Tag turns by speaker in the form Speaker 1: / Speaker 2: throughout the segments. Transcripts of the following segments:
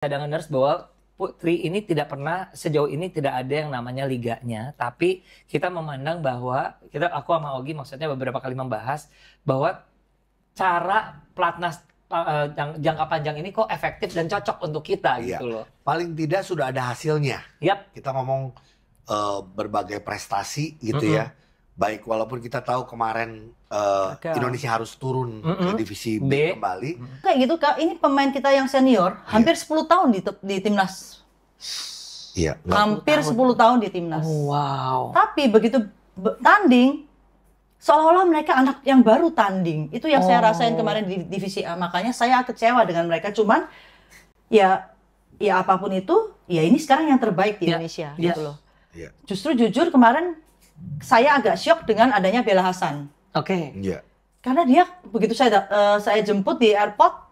Speaker 1: Cadangan bahwa Putri ini tidak pernah, sejauh ini tidak ada yang namanya liganya, tapi kita memandang bahwa aku sama Ogi maksudnya beberapa kali membahas bahwa cara pelatnas jangka panjang ini kok efektif dan cocok untuk kita gitu loh.
Speaker 2: Paling tidak sudah ada hasilnya. Kita ngomong berbagai prestasi gitu ya. Baik walaupun kita tahu kemarin Indonesia harus turun ke divisi B kembali.
Speaker 3: Kayak gitu Kak, ini pemain kita yang senior hampir 10 tahun di timnas.
Speaker 2: Iya.
Speaker 3: Hampir 10 tahun di timnas.
Speaker 1: Oh, wow.
Speaker 3: Tapi begitu tanding, seolah-olah mereka anak yang baru tanding. Itu yang saya rasain kemarin di divisi A. Makanya saya kecewa dengan mereka. Cuman ya apapun itu, ya ini sekarang yang terbaik di Indonesia gitu loh. Justru jujur kemarin saya agak syok dengan adanya Bella Hasan.
Speaker 2: Iya.
Speaker 3: Karena dia begitu saya jemput di airport,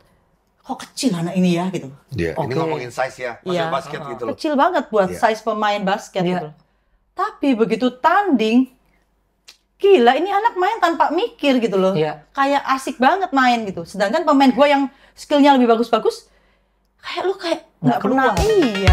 Speaker 3: kok kecil anak ini ya gitu.
Speaker 2: Iya. Ini ngomongin size ya, masuk basket gitu loh.
Speaker 3: Kecil banget buat size pemain basket gitu. Tapi begitu tanding, gila ini anak main tanpa mikir gitu loh. Kayak asik banget main gitu. Sedangkan pemain gue yang skillnya lebih bagus-bagus, kayak lu kayak nggak pernah. Iya.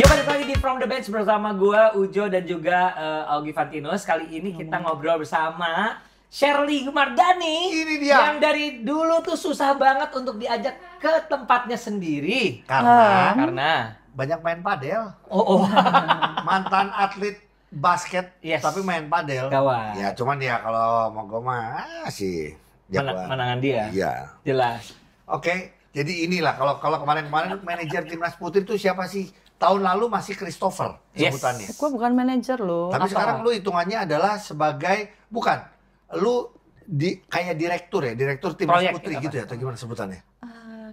Speaker 1: Ya balik lagi di From the Bench bersama gue Ujo dan juga Augie Fantinus. Kali ini kita ngobrol bersama Sherly Mardani.
Speaker 2: Ini dia.
Speaker 1: Yang dari dulu tuh susah banget untuk diajak ke tempatnya sendiri.
Speaker 2: Karena banyak main padel. Mantan atlet basket tapi main padel.
Speaker 1: Kawan.
Speaker 2: Ya cuman ya kalau mau gue mah sih
Speaker 1: menangan dia.
Speaker 2: Iya.
Speaker 1: Jelas.
Speaker 2: Oke, jadi inilah kalau kemarin-kemarin manajer timnas putri itu siapa sih? Tahun lalu masih Christopher sebutannya.
Speaker 3: Gue bukan manajer loh.
Speaker 2: Tapi sekarang lu hitungannya adalah sebagai lu kayak direktur timnas putri gitu ya atau gimana sebutannya?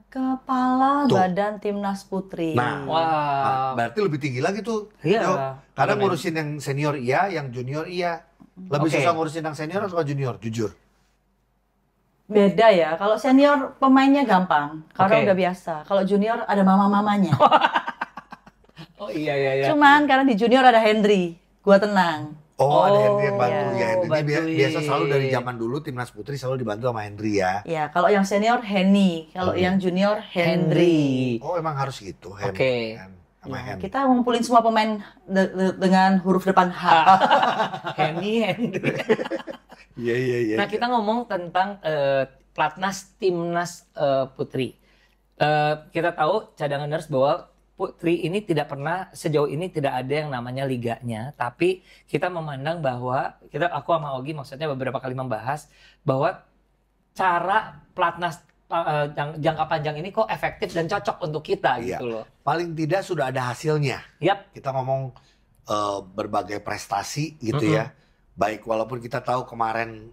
Speaker 3: Kepala Badan Timnas Putri.
Speaker 2: Nah, berarti lebih tinggi lagi tuh.
Speaker 1: Iya.
Speaker 2: Karena ngurusin yang senior iya, yang junior iya. Lebih susah ngurusin yang senior atau junior, jujur?
Speaker 3: Beda ya. Kalau senior pemainnya gampang, karena udah biasa. Kalau junior ada mama-mamanya.
Speaker 1: Oh iya.
Speaker 3: Cuman karena di junior ada Hendry, gua tenang.
Speaker 2: Ada Hendry yang bantu ya. Hendry biasa selalu dari zaman dulu timnas putri selalu dibantu sama Hendry ya.
Speaker 3: Ya, kalau yang senior Henny, kalau yang junior Hendry.
Speaker 2: Oh, emang harus gitu.
Speaker 3: Kita ngumpulin semua pemain dengan huruf depan H.
Speaker 1: Hendry.
Speaker 2: Iya.
Speaker 1: Nah, kita ngomong tentang pelatnas timnas putri. Kita tahu cadangan bahwa Putri ini tidak pernah, sejauh ini tidak ada yang namanya liganya, tapi kita memandang bahwa aku sama Ogi maksudnya beberapa kali membahas bahwa cara pelatnas jangka panjang ini kok efektif dan cocok untuk kita gitu loh.
Speaker 2: Paling tidak sudah ada hasilnya. Kita ngomong berbagai prestasi gitu ya. Baik walaupun kita tahu kemarin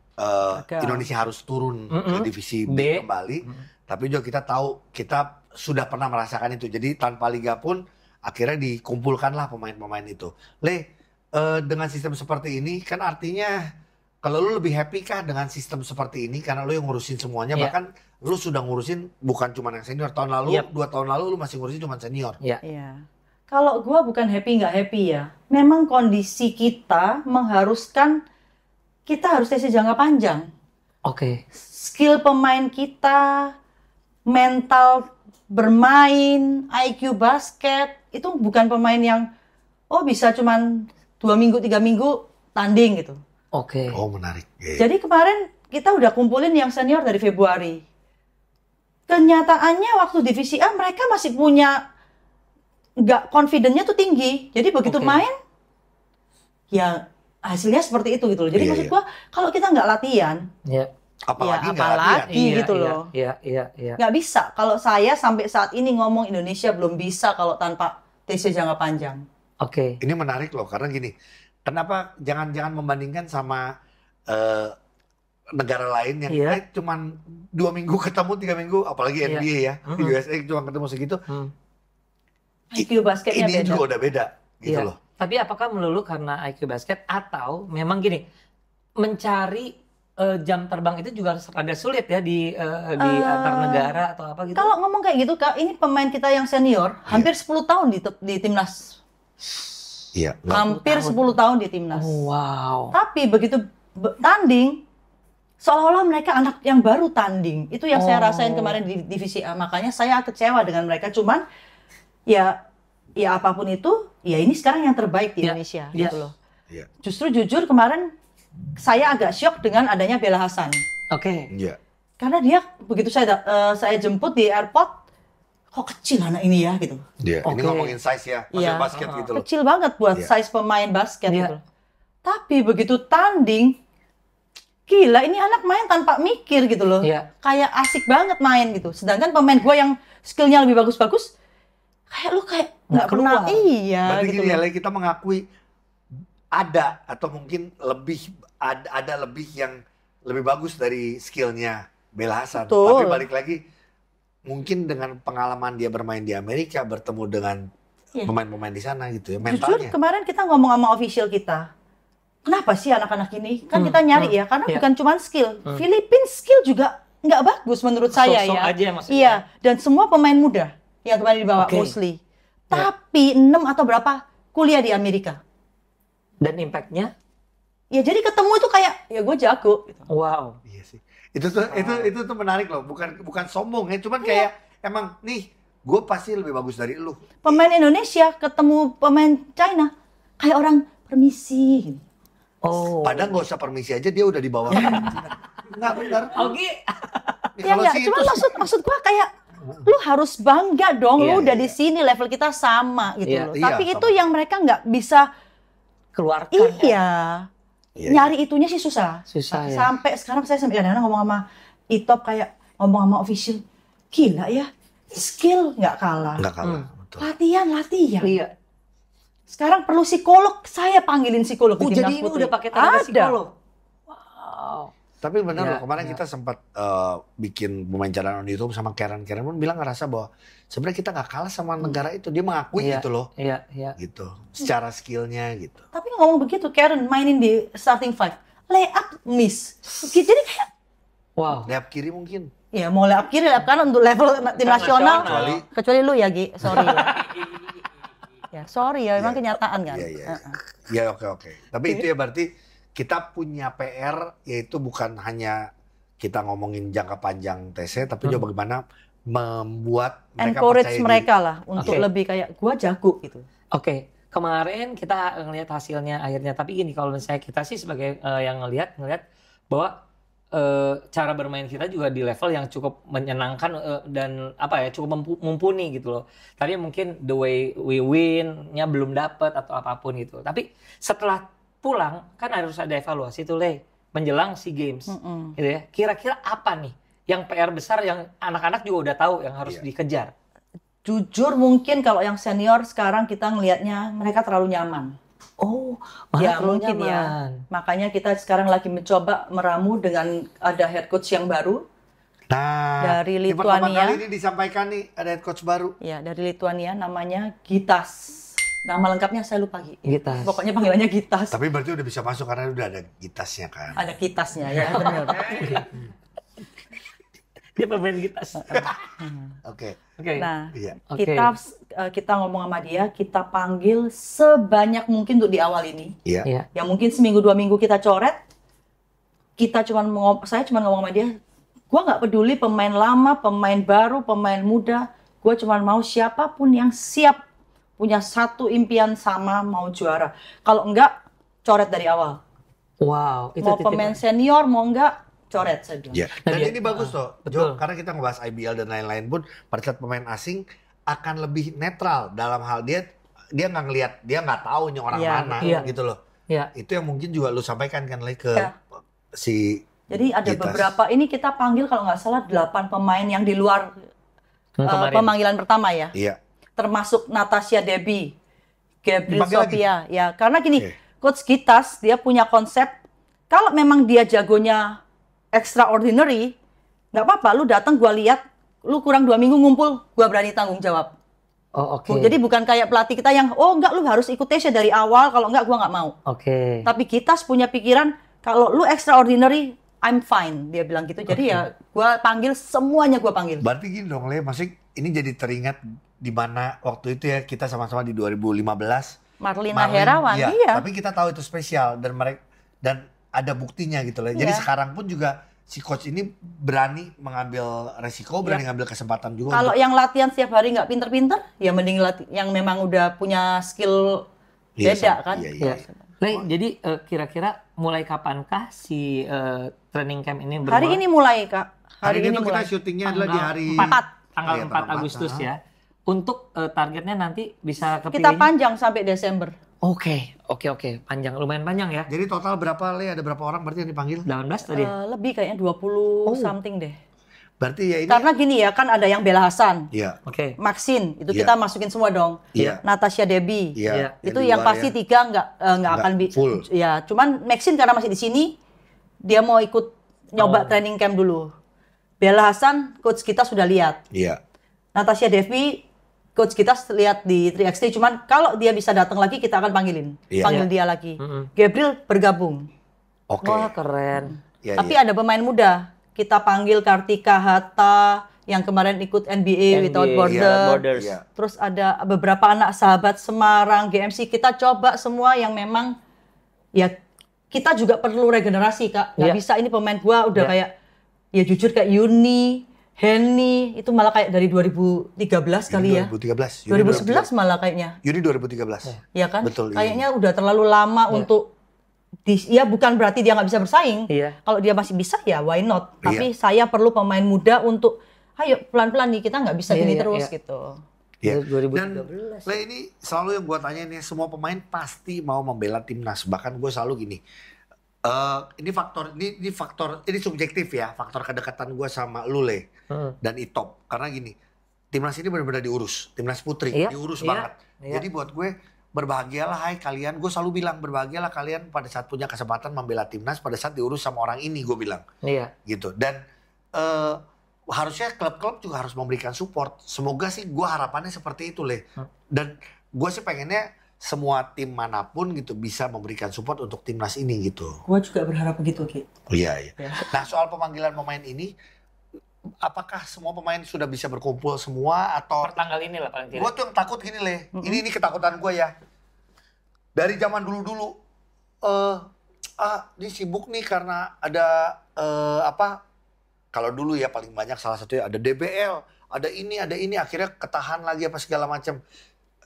Speaker 2: Indonesia harus turun ke divisi B kembali, tapi juga kita tahu kita sudah pernah merasakan itu. Jadi tanpa liga pun akhirnya dikumpulkanlah pemain-pemain itu. Dengan sistem seperti ini kan artinya kalau lu lebih happy kah dengan sistem seperti ini karena lu yang ngurusin semuanya, bahkan lu sudah ngurusin bukan cuma yang senior. Tahun lalu, 2 tahun lalu lu masih ngurusin cuma senior.
Speaker 3: Kalau gua bukan nggak happy ya. Memang kondisi kita mengharuskan kita harus tes jangka panjang. Skill pemain kita, mental bermain, IQ basket, itu bukan pemain yang bisa cuman 2 minggu, 3 minggu tanding gitu.
Speaker 2: Oh, menarik.
Speaker 3: Jadi kemarin kita udah kumpulin yang senior dari Februari. Kenyataannya waktu divisi A mereka masih punya confidence-nya tuh tinggi. Jadi begitu main, ya hasilnya seperti itu gitu loh. Jadi maksud gua kalau kita nggak latihan, apalagi gitu loh. Nggak bisa. Kalau saya sampai saat ini ngomong Indonesia belum bisa kalau tanpa TC jangka panjang.
Speaker 2: Ini menarik loh karena gini. Kenapa jangan membandingkan sama negara lain yang cuman 2 minggu ketemu, 3 minggu, apalagi NBA ya. Di USA cuma ketemu segitu.
Speaker 3: IQ basketnya
Speaker 2: ini
Speaker 3: beda.
Speaker 2: juga udah beda gitu loh.
Speaker 1: Tapi apakah melulu karena IQ basket atau memang gini, mencari jam terbang itu juga rada sulit ya di antar negara atau apa gitu?
Speaker 3: Kalau ngomong kayak gitu Kak, ini pemain kita yang senior hampir 10 tahun di timnas. Hampir 10 tahun di timnas.
Speaker 1: Wow.
Speaker 3: Tapi begitu tanding, seolah-olah mereka anak yang baru tanding. Itu yang saya rasain kemarin di divisi A. Makanya saya kecewa dengan mereka. Cuman ya apapun itu, ya ini sekarang yang terbaik di Indonesia gitu loh. Justru jujur kemarin saya agak syok dengan adanya Bella Hasan. Karena dia begitu saya jemput di airport, kok kecil anak ini ya gitu.
Speaker 2: Ini ngomongin size ya, masuk basket gitu loh.
Speaker 3: Kecil banget buat size pemain basket gitu. Tapi begitu tanding, gila ini anak main tanpa mikir gitu loh. Kayak asik banget main gitu. Sedangkan pemain gue yang skillnya lebih bagus-bagus, kayak lu kayak nggak pernah.
Speaker 2: Berarti
Speaker 3: gitu
Speaker 2: gini ya, kita mengakui ada atau mungkin ada lebih yang lebih bagus dari skillnya Bella Hasan. Tapi balik lagi, mungkin dengan pengalaman dia bermain di Amerika, bertemu dengan pemain-pemain di sana gitu ya, mentalnya.
Speaker 3: Jujur kemarin kita ngomong sama official kita, kenapa sih anak-anak ini? Kan kita nyari ya, karena bukan cuma skill. Filipina skill juga nggak bagus menurut saya ya.
Speaker 1: Aja maksudnya.
Speaker 3: Dan semua pemain muda yang kemarin dibawa mostly. Tapi 6 atau berapa kuliah di Amerika.
Speaker 1: Dan impact-nya?
Speaker 3: Ya jadi ketemu itu kayak, ya gue jago. Gitu.
Speaker 1: Wow.
Speaker 2: Iya sih. Itu tuh menarik loh, bukan sombong ya, cuman kayak emang nih gue pasti lebih bagus dari lu.
Speaker 3: Pemain Indonesia ketemu pemain China kayak orang permisi.
Speaker 2: Padahal nggak usah permisi aja dia udah dibawa. Nggak benar.
Speaker 3: Cuma maksud gue kayak lu harus bangga dong, lu udah di sini level kita sama gitu loh. Tapi itu yang mereka nggak bisa
Speaker 1: keluarkan.
Speaker 3: Nyari itunya sih susah ya. Sampai sekarang saya kadang-kadang ngomong sama Itop kayak ngomong sama official, gila ya, skill nggak kalah.
Speaker 2: Betul.
Speaker 3: Latihan.
Speaker 1: Iya.
Speaker 3: Sekarang perlu psikolog, saya panggilin psikolog.
Speaker 1: Jadi ini udah pakai tenaga psikolog. Wow.
Speaker 2: Tapi benar loh, kemarin kita sempat bikin pemain cadangan di YouTube sama Karen pun bilang ngerasa bahwa sebenarnya kita nggak kalah sama negara itu, dia mengakui itu loh. Gitu, secara skillnya gitu.
Speaker 3: Tapi ngomong begitu, Karen mainin di starting five, layup miss. Jadi kayak,
Speaker 2: layup kiri mungkin.
Speaker 3: Ya mau layup kiri, layup kanan untuk level tim nasional. Kecuali lu ya Gi, sorry ya. Sorry ya, memang kenyataan kan.
Speaker 2: Iya, oke. Tapi itu ya berarti kita punya PR, yaitu bukan hanya kita ngomongin jangka panjang TC, tapi juga bagaimana membuat mereka
Speaker 3: encourage mereka lah untuk lebih kayak gua jago gitu.
Speaker 1: Kemarin kita ngelihat hasilnya akhirnya, tapi gini, kalau misalnya kita sih sebagai yang ngelihat bahwa cara bermain kita juga di level yang cukup menyenangkan dan cukup mumpuni gitu loh. Tapi mungkin the way we win-nya belum dapet atau apapun gitu. Tapi setelah pulang kan harus ada evaluasi tuh menjelang SEA Games gitu ya. Kira-kira apa nih yang PR besar yang anak-anak juga udah tahu yang harus dikejar?
Speaker 3: Jujur mungkin kalau yang senior sekarang kita ngelihatnya mereka terlalu nyaman. Mungkin nyaman. Ya. Makanya kita sekarang lagi mencoba meramu dengan ada head coach yang baru. Dari Lituania.
Speaker 2: Kali ini disampaikan nih ada head coach baru.
Speaker 3: Ya, dari Lituania namanya Gitas. Nama lengkapnya saya lupa
Speaker 1: Gitas.
Speaker 3: Pokoknya panggilannya Gitas.
Speaker 2: Tapi berarti udah bisa masuk karena udah ada Gitasnya kan.
Speaker 3: Ada Gitasnya ya, benar.
Speaker 1: Dia pemain Gitas.
Speaker 2: Oke.
Speaker 3: Nah, kita ngomong sama dia, kita panggil sebanyak mungkin untuk di awal ini.
Speaker 2: Iya.
Speaker 3: Yang mungkin seminggu 2 minggu kita coret. Saya cuma ngomong sama dia, gua nggak peduli pemain lama, pemain baru, pemain muda. Gua cuma mau siapapun yang siap punya satu impian sama mau juara. Kalau enggak, coret dari awal.
Speaker 1: Wow, itu
Speaker 3: mau pemain senior, mau enggak, coret saya bilang.
Speaker 2: Ya. Dan ini bagus loh, Jo, karena kita ngebahas IBL dan lain-lain pun, pada saat pemain asing akan lebih netral dalam hal dia nggak ngelihat, dia nggak tahu nih orang mana gitu loh. Itu yang mungkin juga lu sampaikan kan ke si.
Speaker 3: Jadi ada beberapa ini kita panggil kalau nggak salah 8 pemain yang di luar pemanggilan pertama ya.
Speaker 2: Iya.
Speaker 3: Termasuk Natasha Debbie, Gabriel Sophia, ya karena gini, Coach Gitas dia punya konsep kalau memang dia jagonya extraordinary, nggak apa-apa, lu datang gua lihat, lu kurang 2 minggu ngumpul, gua berani tanggung jawab. Jadi bukan kayak pelatih kita yang enggak lu harus ikut tesnya dari awal, kalau enggak gua nggak mau. Tapi Gitas punya pikiran kalau lu extraordinary, I'm fine, dia bilang gitu. Jadi ya gua panggil semuanya gua panggil.
Speaker 2: Berarti gini dong, masih ini jadi teringat di mana waktu itu ya kita sama-sama di 2015
Speaker 3: Marlina Herawan, iya.
Speaker 2: Tapi kita tahu itu spesial dan ada buktinya gitu loh. Jadi sekarang pun juga si coach ini berani mengambil resiko, berani ngambil kesempatan juga.
Speaker 3: Kalau yang latihan setiap hari nggak pinter-pinter, ya mending yang memang udah punya skill beda kan.
Speaker 1: Jadi kira-kira mulai kapankah si training camp ini bermula?
Speaker 3: Hari ini mulai, Kak.
Speaker 2: Hari ini kita syutingnya adalah di hari
Speaker 1: tanggal 4 Agustus ya. Untuk targetnya nanti bisa kepilih.
Speaker 3: Kita panjang sampai Desember.
Speaker 1: Oke. Panjang, lumayan panjang ya.
Speaker 2: Jadi total berapa, Le? Ada berapa orang berarti yang dipanggil?
Speaker 1: 18 tadi?
Speaker 3: Lebih kayaknya 20 something deh.
Speaker 2: Berarti ya ini...
Speaker 3: Karena gini ya, kan ada yang Bella Hasan.
Speaker 2: Iya.
Speaker 1: Oke.
Speaker 3: Maxine, itu kita masukin semua dong.
Speaker 2: Iya.
Speaker 3: Natasha Debbie.
Speaker 2: Iya.
Speaker 3: Itu yang pasti 3 nggak akan
Speaker 2: full.
Speaker 3: Ya, cuman Maxine karena masih di sini, dia mau ikut nyoba training camp dulu. Bella Hasan, coach kita sudah lihat.
Speaker 2: Iya.
Speaker 3: Natasha Devi, coach kita lihat di 3XT, cuman kalau dia bisa datang lagi kita akan panggilin. Panggil dia lagi. Gabriel bergabung.
Speaker 2: Oke.
Speaker 1: Wah, keren.
Speaker 3: Tapi ada pemain muda. Kita panggil Kartika Hatta yang kemarin ikut NBA Without Borders. Terus ada beberapa anak sahabat Semarang, GMC. Kita coba semua yang memang ya kita juga perlu regenerasi, Kak. Nggak bisa ini pemain gua udah kayak ya jujur kayak Yuni, Henny itu malah kayak dari 2013 kali ya.
Speaker 2: 2013.
Speaker 3: 2011 malah kayaknya.
Speaker 2: Yuni 2013.
Speaker 3: Iya kan?
Speaker 2: Betul.
Speaker 3: Kayaknya udah terlalu lama untuk ya bukan berarti dia nggak bisa bersaing. Kalau dia masih bisa ya why not. Tapi saya perlu pemain muda untuk ayo pelan-pelan nih, kita nggak bisa gini terus gitu.
Speaker 2: Iya. 2013. Dan ini selalu yang gue tanya nih, semua pemain pasti mau membela timnas. Bahkan gue selalu gini. Ini faktor ini subjektif ya, faktor kedekatan gue sama Lule dan Itop, karena gini, timnas ini benar-benar diurus, timnas putri diurus banget. Jadi buat gue berbahagialah hai kalian, gue selalu bilang berbahagialah kalian pada saat punya kesempatan membela timnas, pada saat diurus sama orang ini, gue bilang gitu. Dan harusnya klub-klub juga harus memberikan support. Semoga sih gue harapannya seperti itu Le. Dan gue sih pengennya semua tim manapun gitu bisa memberikan support untuk timnas ini gitu.
Speaker 3: Gua juga berharap begitu, Ki.
Speaker 2: Iya. Nah, soal pemanggilan pemain ini, apakah semua pemain sudah bisa berkumpul semua atau
Speaker 1: per tanggal ini lah paling tidak?
Speaker 2: Gua tuh yang takut gini, Le. Ini ketakutan gue ya. Dari zaman dulu-dulu ini sibuk nih karena ada kalau dulu ya paling banyak salah satunya ada DBL, ada ini akhirnya ketahan lagi apa segala macam.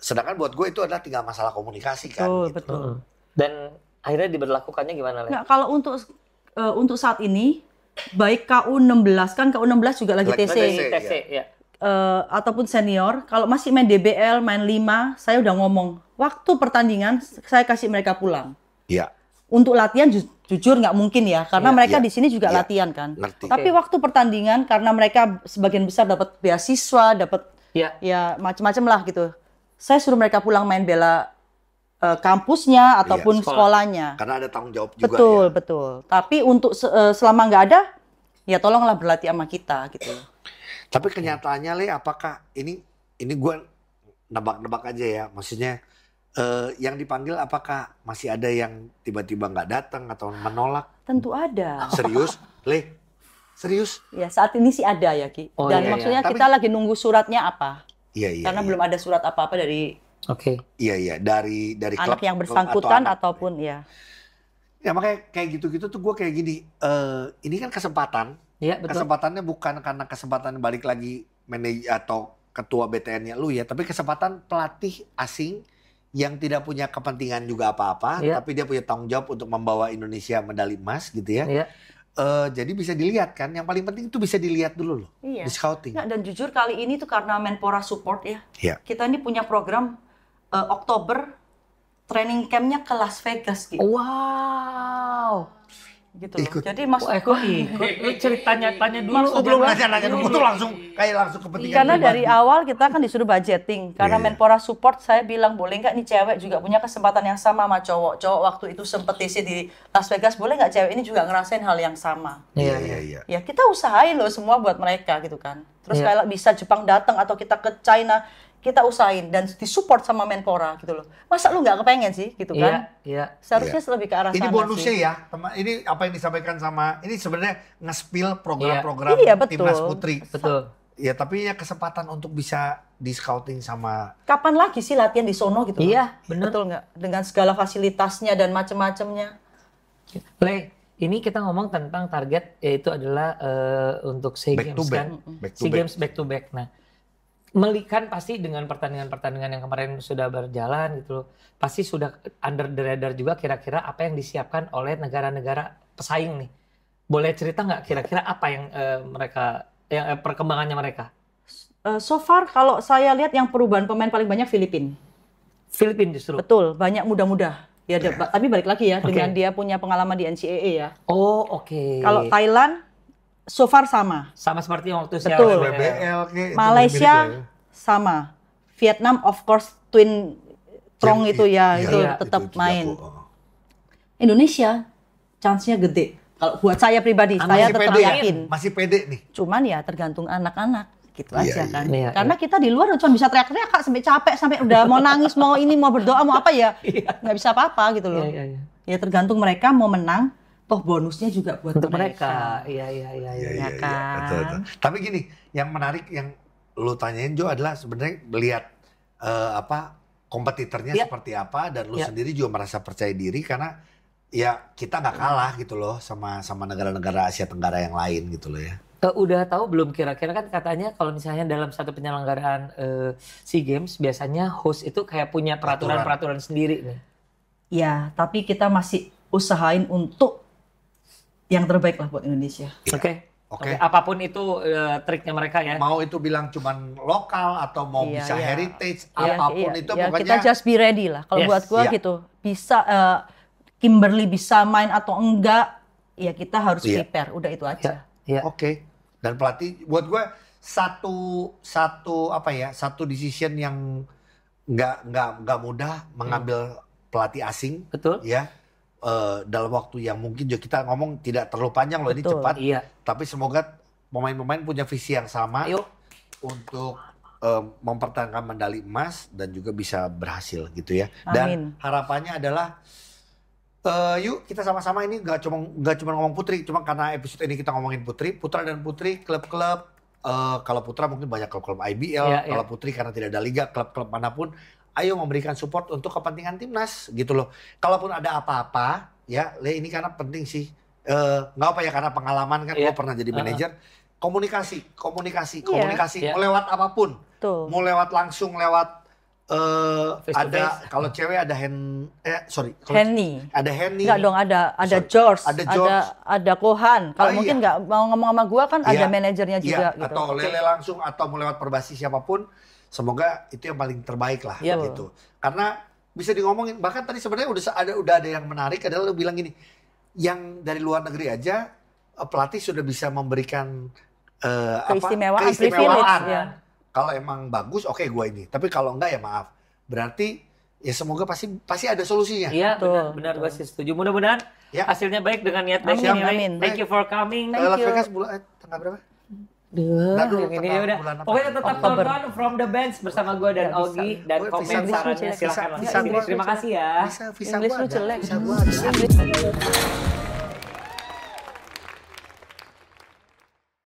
Speaker 2: Sedangkan buat gue itu adalah tinggal masalah komunikasi kan.
Speaker 3: Betul.
Speaker 1: Dan akhirnya diberlakukannya gimana?
Speaker 3: Nah, kalau untuk saat ini, baik KU16, kan KU16 juga lagi TC. Ataupun senior, kalau masih main DBL, main 5, saya udah ngomong, waktu pertandingan saya kasih mereka pulang.
Speaker 2: Iya.
Speaker 3: Untuk latihan jujur nggak mungkin ya, karena mereka di sini juga latihan kan. Tapi waktu pertandingan, karena mereka sebagian besar dapat beasiswa, dapat ya macam-macam lah gitu. Saya suruh mereka pulang main bela kampusnya ataupun sekolahnya.
Speaker 2: Karena ada tanggung jawab juga.
Speaker 3: Betul. Tapi untuk selama nggak ada, ya tolonglah berlatih sama kita gitu.
Speaker 2: Tapi kenyataannya Le, apakah ini gue nebak-nebak aja ya, maksudnya yang dipanggil apakah masih ada yang tiba-tiba nggak datang atau menolak?
Speaker 3: Tentu ada.
Speaker 2: Serius, Le? Serius?
Speaker 3: Ya saat ini sih ada ya Ki. Dan maksudnya kita lagi nunggu suratnya apa?
Speaker 2: Iya.
Speaker 3: Karena belum ada surat apa-apa dari
Speaker 2: Iya, dari
Speaker 3: anak
Speaker 2: klub,
Speaker 3: yang bersangkutan ataupun
Speaker 2: ya. Ya makanya kayak gitu-gitu tuh gue kayak gini, ini kan kesempatan. Iya, betul. Kesempatannya bukan karena kesempatan balik lagi manajer atau ketua BTN-nya lu ya, tapi kesempatan pelatih asing yang tidak punya kepentingan juga apa-apa, tapi dia punya tanggung jawab untuk membawa Indonesia medali emas gitu ya. Iya. Jadi bisa dilihat kan, yang paling penting itu bisa dilihat dulu loh, di scouting.
Speaker 3: Nah, dan jujur kali ini tuh karena Menpora support ya, kita ini punya program Oktober training campnya ke Las Vegas gitu.
Speaker 1: Wow,
Speaker 3: gitu loh. Jadi maksud
Speaker 1: ikut ceritanya tanya dulu.
Speaker 2: Belum nanya dulu tuh langsung kepentingan.
Speaker 3: Karena dari awal kita kan disuruh budgeting. Karena Menpora support, saya bilang boleh nggak nih cewek juga punya kesempatan yang sama cowok. Cowok waktu itu sempet TC di Las Vegas, boleh nggak cewek ini juga ngerasain hal yang sama?
Speaker 2: Iya.
Speaker 3: Ya kita usahain loh semua buat mereka gitu kan. Terus kalau bisa Jepang datang atau kita ke China, kita usahain dan disupport sama Menpora gitu loh. Masa lu nggak kepengen sih gitu kan?
Speaker 1: Iya.
Speaker 3: Seharusnya lebih ke arah sana sih.
Speaker 2: Ini bonusnya ya, ini apa yang disampaikan sama, ini sebenarnya nge-spill program-program timnas putri.
Speaker 1: Betul.
Speaker 2: Ya tapi ya kesempatan untuk bisa di scouting sama.
Speaker 3: Kapan lagi sih latihan di sono gitu?
Speaker 1: Iya, benar.
Speaker 3: Betul nggak? Dengan segala fasilitasnya dan macam-macamnya.
Speaker 1: Le, ini kita ngomong tentang target yaitu adalah untuk SEA Games kan. SEA Games back to back. Nah, melikan pasti dengan pertandingan-pertandingan yang kemarin sudah berjalan gitu loh. Pasti sudah under the radar juga kira-kira apa yang disiapkan oleh negara-negara pesaing nih. Boleh cerita nggak kira-kira apa yang perkembangannya mereka?
Speaker 3: So far kalau saya lihat yang perubahan pemain paling banyak Filipina.
Speaker 1: Filipina justru? Betul,
Speaker 3: banyak muda-muda. Ya, tapi balik lagi ya dengan dia punya pengalaman di NCAA ya.
Speaker 1: Oh, oke.
Speaker 3: Kalau Thailand so far sama.
Speaker 1: Sama seperti yang waktu
Speaker 3: Betul.
Speaker 2: WBL,
Speaker 3: Malaysia sama. Vietnam of course twin strong itu tetap main. Indonesia chance-nya gede. Kalau buat saya pribadi, saya tetap yakin.
Speaker 2: Masih pede nih.
Speaker 3: Cuman ya tergantung anak-anak gitu aja kan. Karena kita di luar cuma bisa teriak-teriak Kak, sampai capek, sampai udah mau nangis, mau ini, mau berdoa, mau apa ya. Nggak bisa apa-apa gitu loh. Ya tergantung mereka mau menang. Toh bonusnya juga buat
Speaker 1: untuk mereka.
Speaker 3: Iya kan.
Speaker 2: Betul. Tapi gini, yang menarik yang lu tanyain Jo adalah sebenarnya melihat kompetitornya seperti apa dan lu sendiri juga merasa percaya diri karena ya kita nggak kalah gitu loh sama negara-negara Asia Tenggara yang lain gitu loh ya.
Speaker 1: Udah tahu belum kira-kira kan katanya kalau misalnya dalam satu penyelenggaraan SEA Games biasanya host itu kayak punya peraturan sendiri nih.
Speaker 3: Ya, tapi kita masih usahain untuk yang terbaik lah buat Indonesia.
Speaker 1: Oke. Apapun itu triknya mereka ya.
Speaker 2: Mau itu bilang cuman lokal atau mau bisa heritage, apapun itu pokoknya.
Speaker 3: Kita just be ready lah. Kalau buat gua gitu, bisa Kimberly bisa main atau enggak, ya kita harus prepare. Udah itu aja.
Speaker 2: Oke. Dan pelatih buat gue satu decision yang nggak mudah mengambil pelatih asing.
Speaker 1: Betul.
Speaker 2: Ya. Dalam waktu yang mungkin juga kita ngomong tidak terlalu panjang loh. Betul, ini cepat.
Speaker 1: Iya.
Speaker 2: Tapi semoga pemain-pemain punya visi yang sama untuk mempertahankan medali emas dan juga bisa berhasil gitu ya.
Speaker 3: Amin.
Speaker 2: Dan harapannya adalah yuk kita sama-sama ini nggak cuma ngomong putri, cuma karena episode ini kita ngomongin putra dan putri, klub-klub. Kalau putra mungkin banyak klub-klub IBL, kalau putri karena tidak ada liga, klub-klub manapun, ayo memberikan support untuk kepentingan timnas gitu loh. Kalaupun ada apa-apa, ya, ini karena penting sih. Nggak apa ya karena pengalaman kan, gue pernah jadi manajer. Komunikasi, mau lewat apapun, mau lewat langsung lewat. Ada kalau cewek ada Henny. Ada Henny.
Speaker 3: Enggak dong, ada George, ada Kohan. Kalau mungkin nggak mau ngomong sama gua kan ada manajernya juga gitu.
Speaker 2: Atau Lele langsung atau mau lewat perbasi siapapun, semoga itu yang paling terbaik lah gitu. Karena bisa ngomongin, bahkan tadi sebenarnya udah ada yang menarik adalah lu bilang gini, yang dari luar negeri aja pelatih sudah bisa memberikan
Speaker 3: keistimewaan.
Speaker 2: Kalau emang bagus, oke gue ini. Tapi kalau enggak ya maaf. Berarti ya semoga pasti ada solusinya.
Speaker 1: Iya benar gue sih setuju. Mudah-mudahan hasilnya baik dengan niat baik.
Speaker 3: Amin.
Speaker 1: Thank you for coming.
Speaker 2: Las Vegas tanggal berapa?
Speaker 1: Yang ini udah. Pokoknya tetap tonton From the Bench bersama gue dan Ogi dan komen sarannya silakan. Terima kasih ya.
Speaker 2: Visa gue jelek.